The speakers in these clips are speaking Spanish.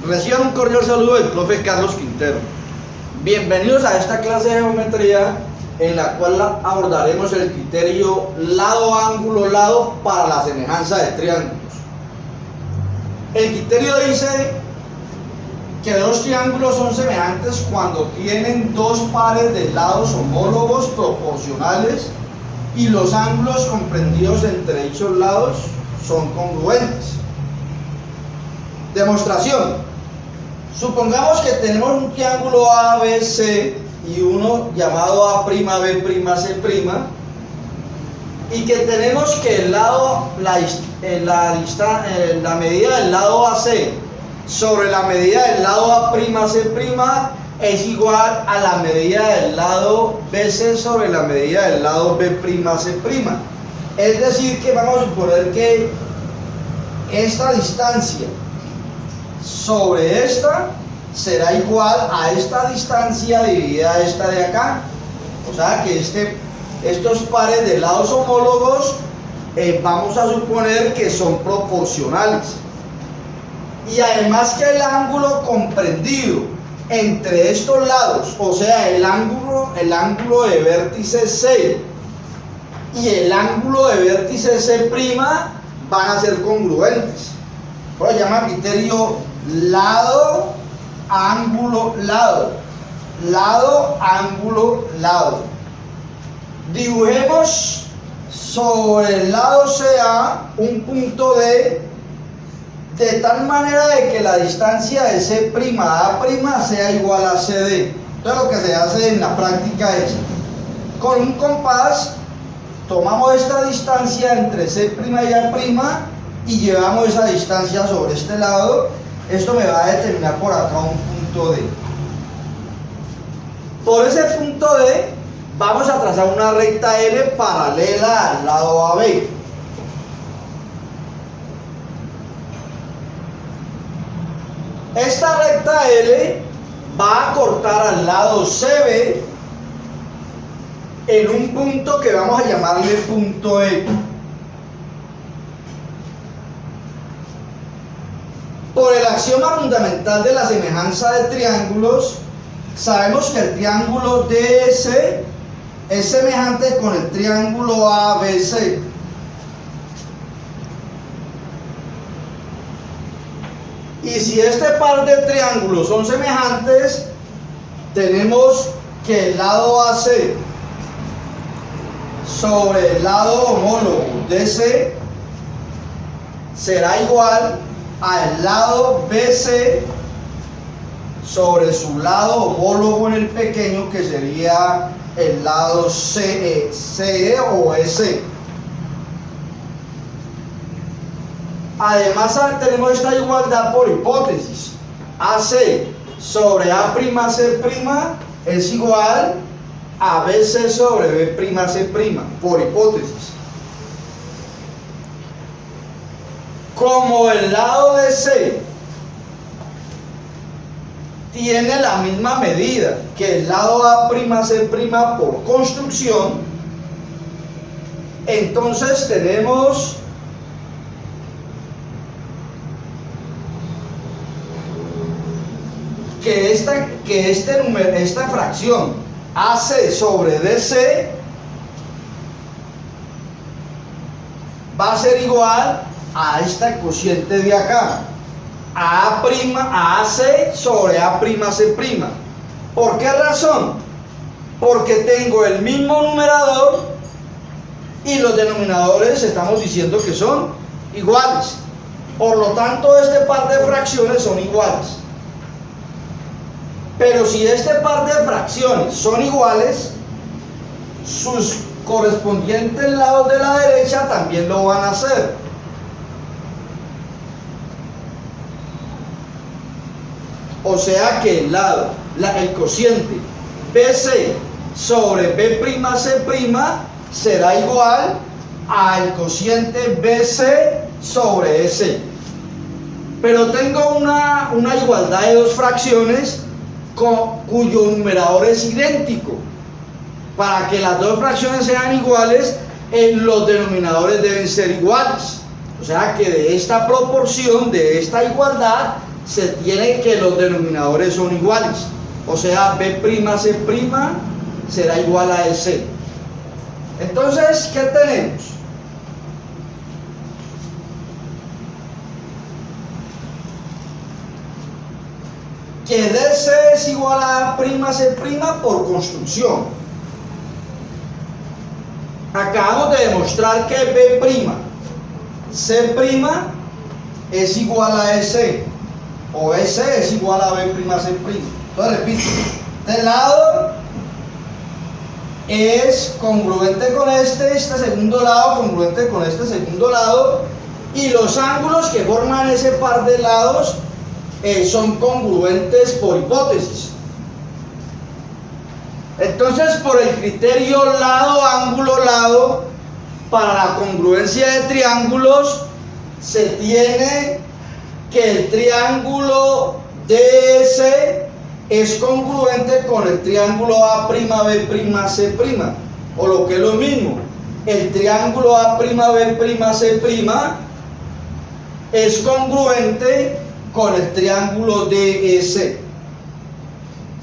Reciban un cordial saludo del profe Carlos Quintero. Bienvenidos a esta clase de geometría en la cual abordaremos el criterio lado, ángulo, lado para la semejanza de triángulos. El criterio dice que dos triángulos son semejantes cuando tienen dos pares de lados homólogos proporcionales y los ángulos comprendidos entre dichos lados son congruentes. Demostración. Supongamos que tenemos un triángulo ABC y uno llamado A', B', C', y que tenemos que el lado, la medida del lado AC sobre la medida del lado A', C' es igual a la medida del lado BC sobre la medida del lado B', C'. Es decir, que vamos a suponer que esta distancia sobre esta será igual a esta distancia dividida a esta de acá. O sea que estos pares de lados homólogos vamos a suponer que son proporcionales. Y además que el ángulo comprendido entre estos lados, o sea el ángulo de vértice C y el ángulo de vértice C' van a ser congruentes. Por eso se llama criterio lado, ángulo, lado. Lado, ángulo, lado. Dibujemos sobre el lado CA un punto D de tal manera de que la distancia de C' a A' sea igual a CD. Entonces lo que se hace en la práctica es, con un compás, tomamos esta distancia entre C' y A' y llevamos esa distancia sobre este lado. Esto me va a determinar por acá un punto D. Por ese punto D vamos a trazar una recta L paralela al lado AB. Esta recta L va a cortar al lado CB en un punto que vamos a llamarle punto E. Por el axioma fundamental de la semejanza de triángulos, sabemos que el triángulo DS es semejante con el triángulo ABC. Y si este par de triángulos son semejantes, tenemos que el lado AC sobre el lado homólogo DC será igual al lado BC sobre su lado homólogo en el pequeño, que sería el lado CE o EC. Además tenemos esta igualdad por hipótesis. AC sobre A', C' es igual a BC sobre B', C', por hipótesis. Como el lado de C tiene la misma medida que el lado A', C' por construcción, entonces tenemos que esta fracción AC sobre DC va a ser igual a esta cociente de acá, a AC sobre A', C'. ¿Por qué razón? Porque tengo el mismo numerador y los denominadores estamos diciendo que son iguales. Por lo tanto, este par de fracciones son iguales. Pero si este par de fracciones son iguales, sus correspondientes lados de la derecha también lo van a hacer. O sea que el cociente BC sobre B', C' será igual al cociente BC sobre EC. Pero tengo una igualdad de dos fracciones cuyo numerador es idéntico. Para que las dos fracciones sean iguales, los denominadores deben ser iguales. O sea que de esta proporción, de esta igualdad, se tiene que los denominadores son iguales. O sea, B', C' será igual a EC. Entonces, ¿qué tenemos? Que DC es igual a A'C' por construcción. Acabamos de demostrar que B', C' es igual a EC, o EC es igual a B', C'. Entonces repito, este lado es congruente con este segundo lado congruente con este segundo lado, y los ángulos que forman ese par de lados son congruentes por hipótesis. Entonces, por el criterio lado, ángulo, lado, para la congruencia de triángulos, se tiene que el triángulo DS es congruente con el triángulo A'B', C', o lo que es lo mismo, el triángulo A'B', C' es congruente con el triángulo DEC.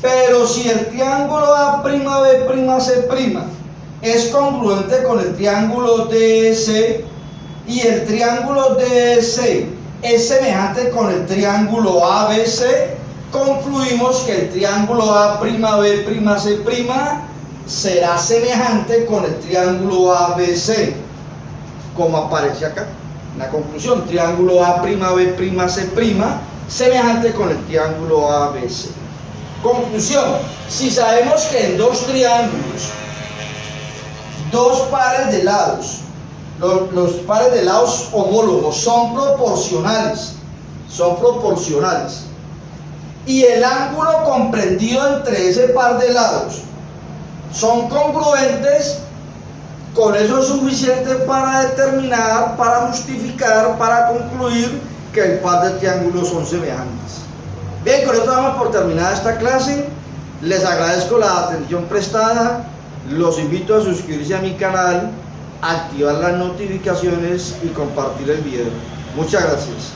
Pero si el triángulo A'B', C' es congruente con el triángulo DEC y el triángulo DEC es semejante con el triángulo ABC, concluimos que el triángulo A'B', C' será semejante con el triángulo ABC, como aparece acá. La conclusión, triángulo A'B', C' semejante con el triángulo ABC. Conclusión, si sabemos que en dos triángulos, dos pares de lados, los pares de lados homólogos son proporcionales, y el ángulo comprendido entre ese par de lados son congruentes, con eso es suficiente para determinar, para justificar, para concluir que el par de triángulos son semejantes. Bien, con esto damos por terminada esta clase. Les agradezco la atención prestada. Los invito a suscribirse a mi canal, activar las notificaciones y compartir el video. Muchas gracias.